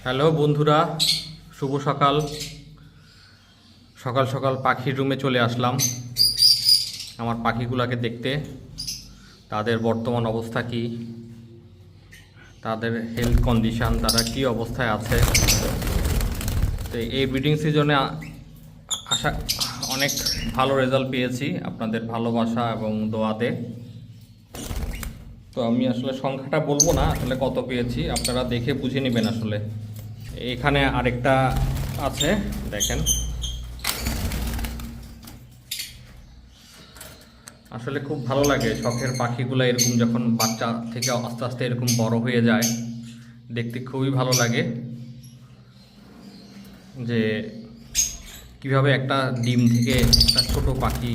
Hello বন্ধুরা, শুভ সকাল। সকাল সকাল পাখির রুমে চলে আসলাম আমার পাখিগুলোকে দেখতে, তাদের বর্তমান অবস্থা কি, তাদের হেলথ কন্ডিশন, তারা কি অবস্থায় আছে। তো এই ব্রিডিং সিজনে আশা অনেক ভালো রেজাল্ট পেয়েছি আপনাদের ভালোবাসা এবং দোয়াতে। তো আমি আসলে সংখ্যাটা বলবো না আসলে কত পেয়েছি, আপনারা দেখে বুঝে নেবেন। আসলে এখানে আরেকটা আছে, দেখেন। আসলে খুব ভালো লাগে শখের পাখিগুলো এরকম যখন বাচ্চা থেকে আস্তে আস্তে এরকম বড় হয়ে যায়, দেখতে খুবই ভালো লাগে যে কিভাবে একটা ডিম থেকে একটা ছোট পাখি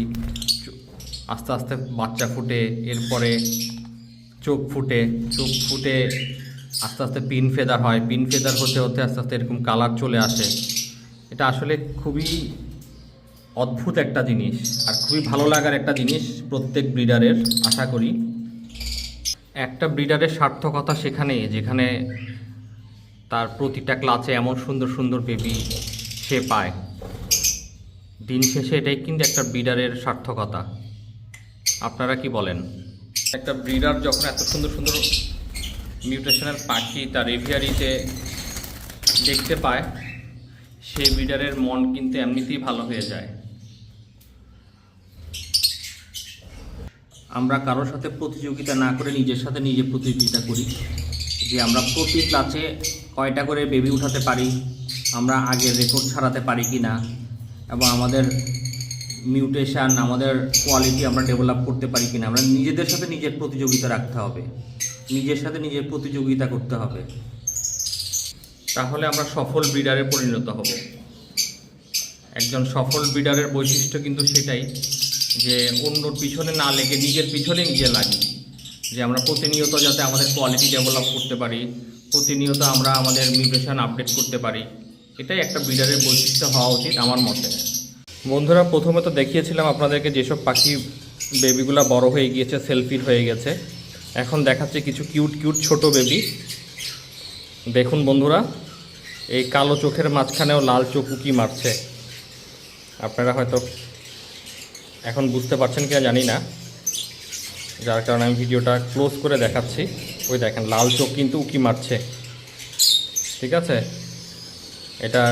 আস্তে আস্তে বাচ্চা ফুটে, এরপরে চোখ ফুটে আস্তে আস্তে পিন ফেদার হয়, পিন ফেদার হতে হতে আস্তে আস্তে এরকম কালার চলে আসে। এটা আসলে খুবই অদ্ভুত একটা জিনিস আর খুবই ভালো লাগার একটা জিনিস প্রত্যেক ব্রিডারের। আশা করি একটা ব্রিডারের সার্থকতা সেখানে, যেখানে তার প্রতিটা ক্লাচে এমন সুন্দর সুন্দর বেবি সে পায়। দিন শেষে এটাই কিন্তু একটা ব্রিডারের সার্থকতা। আপনারা কি বলেন? একটা ব্রিডার যখন এত সুন্দর সুন্দর মিউটেশনাল পাখি তার এভিয়ারিতে দেখতে পায়, সেই ব্রিডারের মন কিন্তু এমনিতেই ভালো হয়ে যায়। আমরা কারোর সাথে প্রতিযোগিতা না করে নিজের সাথে নিজে প্রতিযোগিতা করি, যে আমরা প্রতি ক্লাসে কয়টা করে বেবি উঠাতে পারি, আমরা আগের রেকর্ড ছাড়াতে পারি কি না, এবং আমাদের মিউটেশন, আমাদের কোয়ালিটি আমরা ডেভেলপ করতে পারি কিনা। আমরা নিজেদের সাথে নিজের প্রতিযোগিতা রাখতে হবে, নিজের সাথে নিজের প্রতিযোগিতা করতে হবে, তাহলে আমরা সফল ব্রিডারে পরিণত হব। একজন সফল ব্রিডারের বৈশিষ্ট্য কিন্তু সেটাই যে অন্যর পিছনে না লেগে নিজের পিছনে নিজে লাগি, যে আমরা প্রতিনিয়ত যাতে আমাদের কোয়ালিটি ডেভেলপ করতে পারি, প্রতিনিয়ত আমরা আমাদের মিউটেশন আপডেট করতে পারি। এটাই একটা ব্রিডারের বৈশিষ্ট্য হওয়া উচিত আমার মতে। বন্ধুরা, প্রথমে তো দেখিয়েছিলাম আপনাদেরকে যেসব পাখি বেবিগুলো বড় হয়ে গিয়েছে, সেলফিড হয়ে গেছে। এখন দেখাচ্ছে কিছু কিউট কিউট ছোট বেবি। দেখুন বন্ধুরা, এই কালো চোখের মাঝখানেও লাল চোখ উকি মারছে। আপনারা হয়তো এখন বুঝতে পারছেন কিনা জানি না, যার কারণে আমি ভিডিওটা ক্লোজ করে দেখাচ্ছি। ওই দেখেন, লাল চোখ কিন্তু উকি মারছে। ঠিক আছে, এটা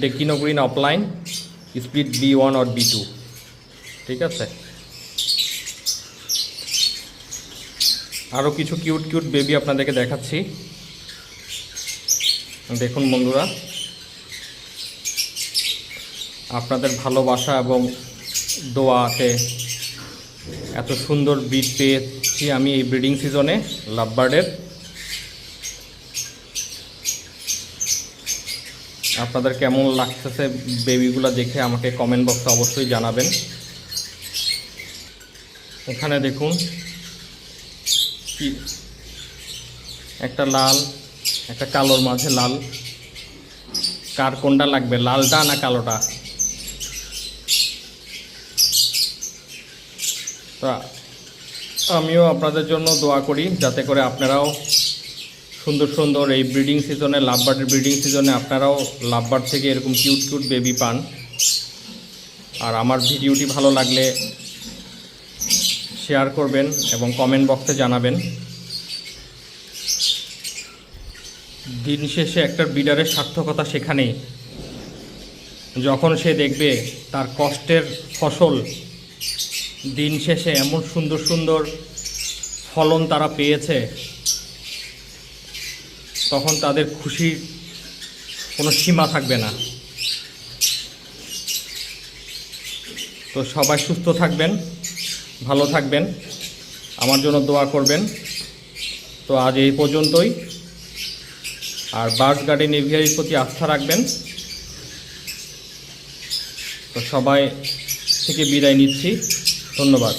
ডেকিনো গ্রিন অফলাইন স্পিড B1 আর B2। ঠিক আছে, আরও কিছু কিউট কিউট বেবি আপনাদেরকে দেখাচ্ছি। দেখুন বন্ধুরা, আপনাদের ভালোবাসা এবং দোয়াতে এত সুন্দর ব্রিড পেয়েছি আমি এই ব্রিডিং সিজনে লাভবার্ডের। আপনাদের কেমন লাগতেছে বেবিগুলো দেখে আমাকে কমেন্ট বক্সে অবশ্যই জানাবেন। এখানে দেখুন, কি একটা লাল, একটা কালোর মাঝে লাল। কার কোনটা লাগবে, লালটা না কালোটা? তো আমিও আপনাদের জন্য দোয়া করি যাতে করে আপনারাও সুন্দর সুন্দর এই ব্রিডিং সিজনে, লাভবার্ডের ব্রিডিং সিজনে আপনারাও লাভবার্ড থেকে এরকম কিউট কিউট বেবি পান। আর আমার ভিডিওটি ভালো লাগলে শেয়ার করবেন এবং কমেন্ট বক্সে জানাবেন। দিন শেষে একটা ব্রিডারের সার্থকতা সেখানেই, যখন সে দেখবে তার কষ্টের ফসল দিন শেষে এমন সুন্দর সুন্দর ফলন তারা পেয়েছে, তখন তাদের খুশির কোনো সীমা থাকবে না। তো সবাই সুস্থ থাকবেন, ভালো থাকবেন, আমার জন্য দোয়া করবেন। তো আজ এই পর্যন্তই। আর বার্ডস গার্ডেন এভিয়ারির প্রতি আস্থা রাখবেন। তো সবাই থেকে বিদায় নিচ্ছি, ধন্যবাদ।